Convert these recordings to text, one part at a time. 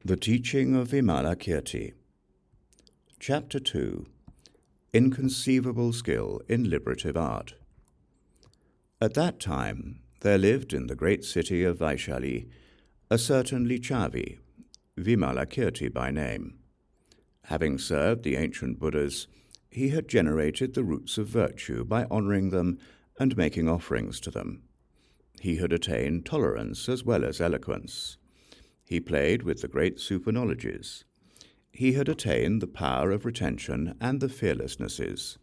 The Teaching of Vimalakīrti. Chapter 2. Inconceivable Skill in Liberative Art. At that time, there lived in the great city of Vaishali a certain Lichavi, Vimalakīrti by name. Having served the ancient Buddhas, he had generated the roots of virtue by honoring them and making offerings to them. He had attained tolerance as well as eloquence. He played with the great superknowledges. He had attained the power of retention and the fearlessnesses.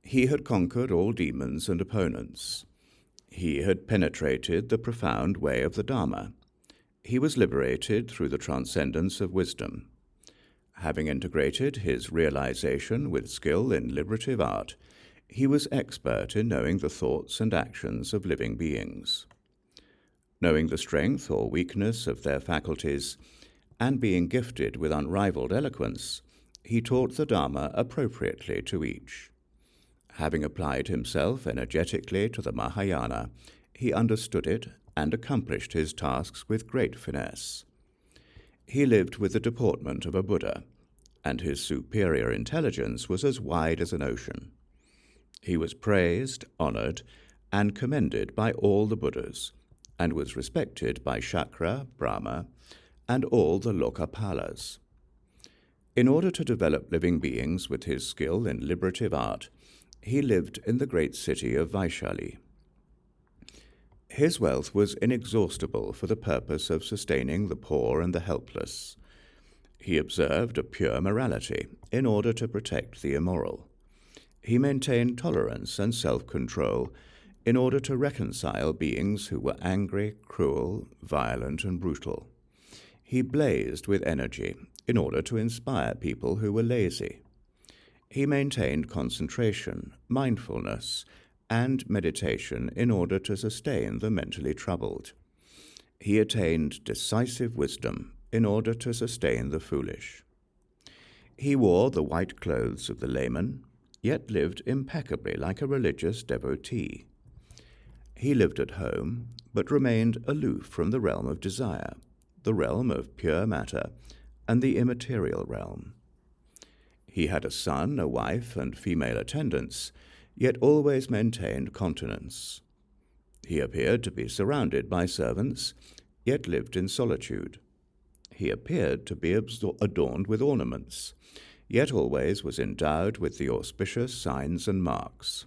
He had conquered all demons and opponents. He had penetrated the profound way of the Dharma. He was liberated through the transcendence of wisdom. Having integrated his realization with skill in liberative art, he was expert in knowing the thoughts and actions of living beings. Knowing the strength or weakness of their faculties, and being gifted with unrivaled eloquence, he taught the Dharma appropriately to each. Having applied himself energetically to the Mahāyāna, he understood it and accomplished his tasks with great finesse. He lived with the deportment of a Buddha, and his superior intelligence was as wide as an ocean. He was praised, honored, and commended by all the Buddhas, and was respected by Shakra, Brahma, and all the Lokapalas. In order to develop living beings with his skill in liberative art, he lived in the great city of Vaishali. His wealth was inexhaustible for the purpose of sustaining the poor and the helpless. He observed a pure morality in order to protect the immoral. He maintained tolerance and self-control in order to reconcile beings who were angry, cruel, violent, and brutal. He blazed with energy in order to inspire people who were lazy. He maintained concentration, mindfulness, and meditation in order to sustain the mentally troubled. He attained decisive wisdom in order to sustain the foolish. He wore the white clothes of the layman, yet lived impeccably like a religious devotee. He lived at home, but remained aloof from the realm of desire, the realm of pure matter, and the immaterial realm. He had a son, a wife, and female attendants, yet always maintained continence. He appeared to be surrounded by servants, yet lived in solitude. He appeared to be adorned with ornaments, yet always was endowed with the auspicious signs and marks.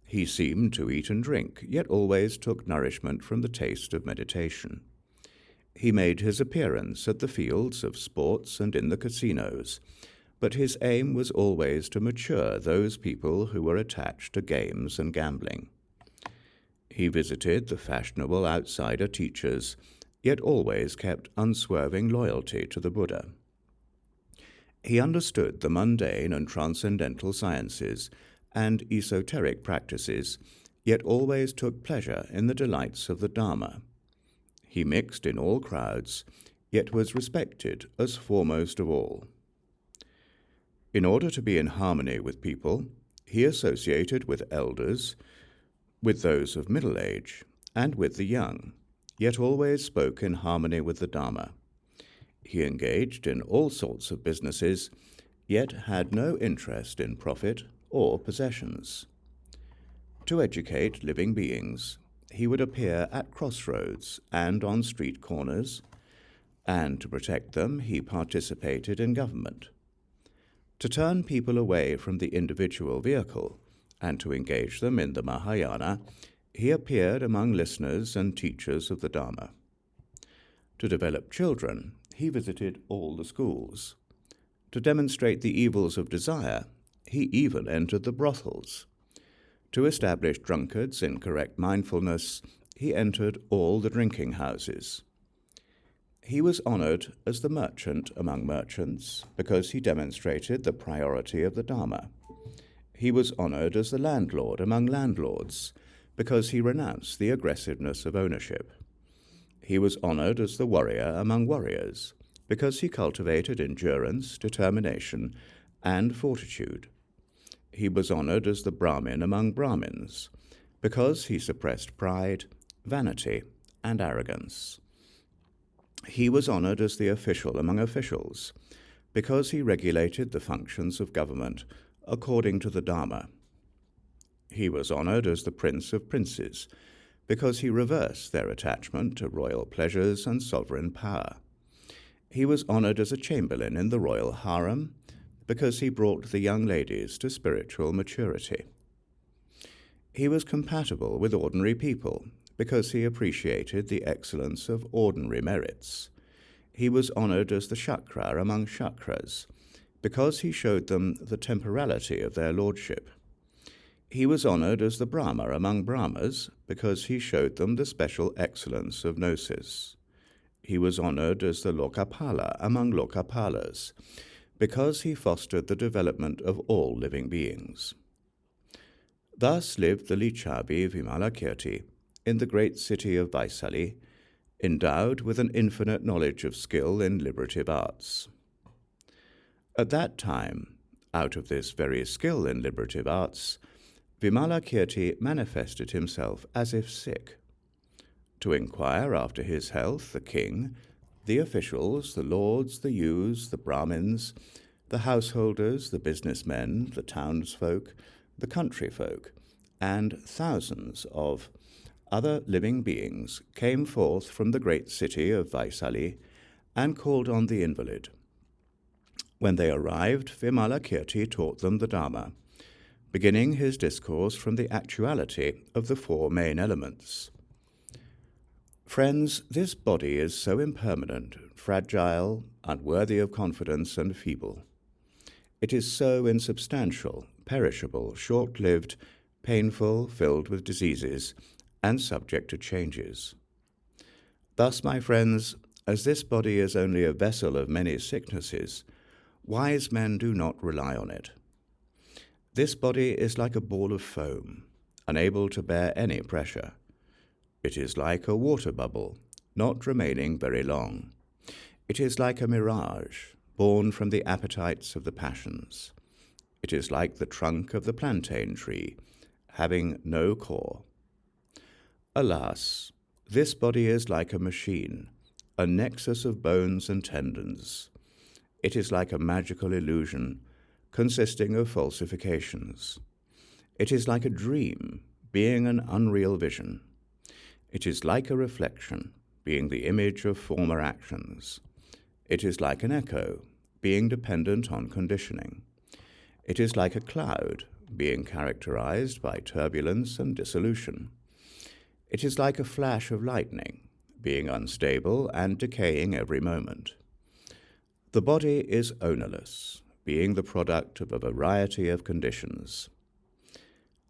He seemed to eat and drink, yet always took nourishment from the taste of meditation. He made his appearance at the fields of sports and in the casinos, but his aim was always to mature those people who were attached to games and gambling. He visited the fashionable outsider teachers, yet always kept unswerving loyalty to the Buddha. He understood the mundane and transcendental sciences and esoteric practices, yet always took pleasure in the delights of the Dharma. He mixed in all crowds, yet was respected as foremost of all. In order to be in harmony with people, he associated with elders, with those of middle age, and with the young, yet always spoke in harmony with the Dharma. He engaged in all sorts of businesses, yet had no interest in profit or possessions. To educate living beings, he would appear at crossroads and on street corners, and to protect them he participated in government. To turn people away from the individual vehicle and to engage them in the Mahāyāna, he appeared among listeners and teachers of the Dharma. To develop children, he visited all the schools. To demonstrate the evils of desire, he even entered the brothels. To establish drunkards in correct mindfulness, he entered all the drinking houses. He was honored as the merchant among merchants because he demonstrated the priority of the Dharma. He was honored as the landlord among landlords because he renounced the aggressiveness of ownership. He was honored as the warrior among warriors because he cultivated endurance, determination, and fortitude. He was honored as the Brahmin among Brahmins because he suppressed pride, vanity, and arrogance. He was honored as the official among officials, because he regulated the functions of government according to the Dharma. He was honored as the prince of princes, because he reversed their attachment to royal pleasures and sovereign power. He was honored as a chamberlain in the royal harem, because he brought the young ladies to spiritual maturity. He was compatible with ordinary people, because he appreciated the excellence of ordinary merits. He was honored as the Shakra among Shakras, because he showed them the temporality of their lordship. He was honored as the Brahma among Brahmas, because he showed them the special excellence of gnosis. He was honored as the Lokapala among Lokapalas, because he fostered the development of all living beings. Thus lived the Lichavi Vimalakīrti in the great city of Vaisali, endowed with an infinite knowledge of skill in liberative arts. At that time, out of this very skill in liberative arts, Vimalakīrti manifested himself as if sick. To inquire after his health, the king, the officials, the lords, the youths, the Brahmins, the householders, the businessmen, the townsfolk, the country folk, and thousands of other living beings came forth from the great city of Vaisali and called on the invalid. When they arrived, Vimalakīrti taught them the Dharma, beginning his discourse from the actuality of the four main elements. Friends, this body is so impermanent, fragile, unworthy of confidence, and feeble. It is so insubstantial, perishable, short-lived, painful, filled with diseases, and subject to changes. Thus, my friends, as this body is only a vessel of many sicknesses, wise men do not rely on it. This body is like a ball of foam, unable to bear any pressure. It is like a water bubble, not remaining very long. It is like a mirage, born from the appetites of the passions. It is like the trunk of the plantain tree, having no core. Alas, this body is like a machine, a nexus of bones and tendons. It is like a magical illusion, consisting of falsifications. It is like a dream, being an unreal vision. It is like a reflection, being the image of former actions. It is like an echo, being dependent on conditioning. It is like a cloud, being characterized by turbulence and dissolution. It is like a flash of lightning, being unstable and decaying every moment. The body is ownerless, being the product of a variety of conditions.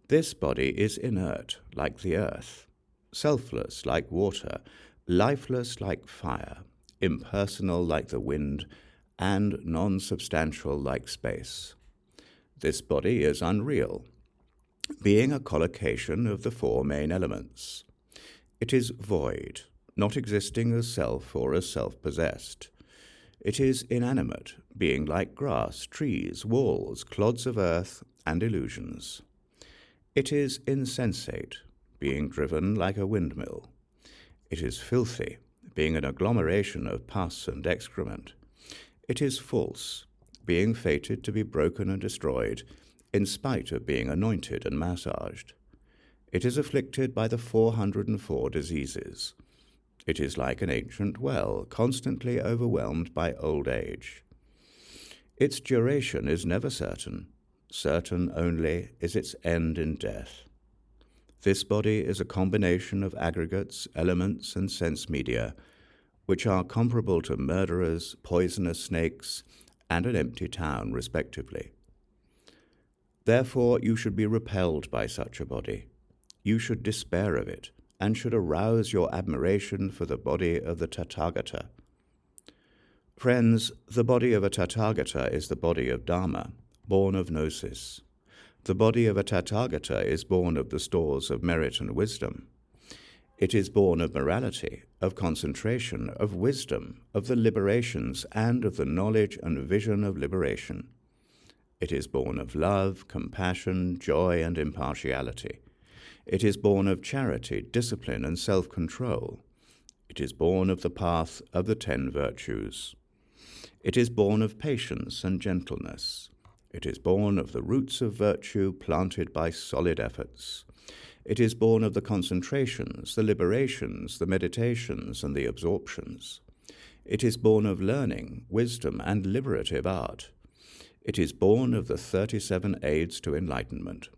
This body is inert, like the earth, selfless, like water, lifeless, like fire, impersonal, like the wind, and non-substantial, like space. This body is unreal, being a collocation of the four main elements. It is void, not existing as self or as self-possessed. It is inanimate, being like grass, trees, walls, clods of earth, and illusions. It is insensate, being driven like a windmill. It is filthy, being an agglomeration of pus and excrement. It is false, being fated to be broken and destroyed, in spite of being anointed and massaged. It is afflicted by the 404 diseases. It is like an ancient well, constantly overwhelmed by old age. Its duration is never certain. Certain only is its end in death. This body is a combination of aggregates, elements, and sense media, which are comparable to murderers, poisonous snakes, and an empty town, respectively. Therefore, you should be repelled by such a body. You should despair of it, and should arouse your admiration for the body of the Tathagata. Friends, the body of a Tathagata is the body of Dharma, born of gnosis. The body of a Tathagata is born of the stores of merit and wisdom. It is born of morality, of concentration, of wisdom, of the liberations, and of the knowledge and vision of liberation. It is born of love, compassion, joy, and impartiality. It is born of charity, discipline, and self-control. It It is born of the path of the 10 virtues. It is born of patience and gentleness. It is born of the roots of virtue planted by solid efforts. It is born of the concentrations, the liberations, the meditations, and the absorptions. It is born of learning, wisdom, and liberative art. It is born of the 37 aids to enlightenment.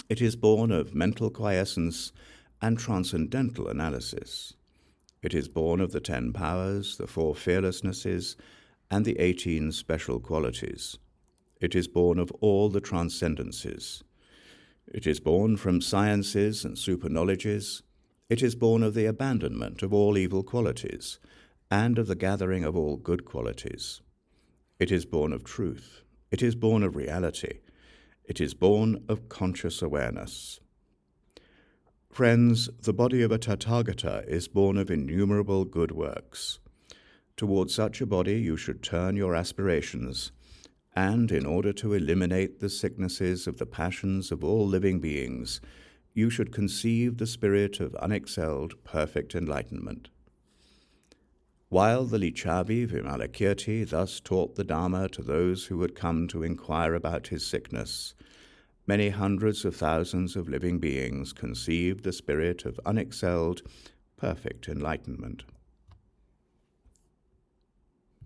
It is born of mental quiescence and transcendental analysis. It is born of the 10 powers, the 4 fearlessnesses, and the 18 special qualities. It is born of all the transcendences. It is born from sciences and superknowledges. It is born of the abandonment of all evil qualities and of the gathering of all good qualities. It is born of truth. It is born of reality. It is born of conscious awareness. Friends, the body of a Tathagata is born of innumerable good works. Towards such a body you should turn your aspirations, and in order to eliminate the sicknesses of the passions of all living beings, you should conceive the spirit of unexcelled, perfect enlightenment. While the Lichavi Vimalakīrti thus taught the Dharma to those who had come to inquire about his sickness, many hundreds of thousands of living beings conceived the spirit of unexcelled, perfect enlightenment.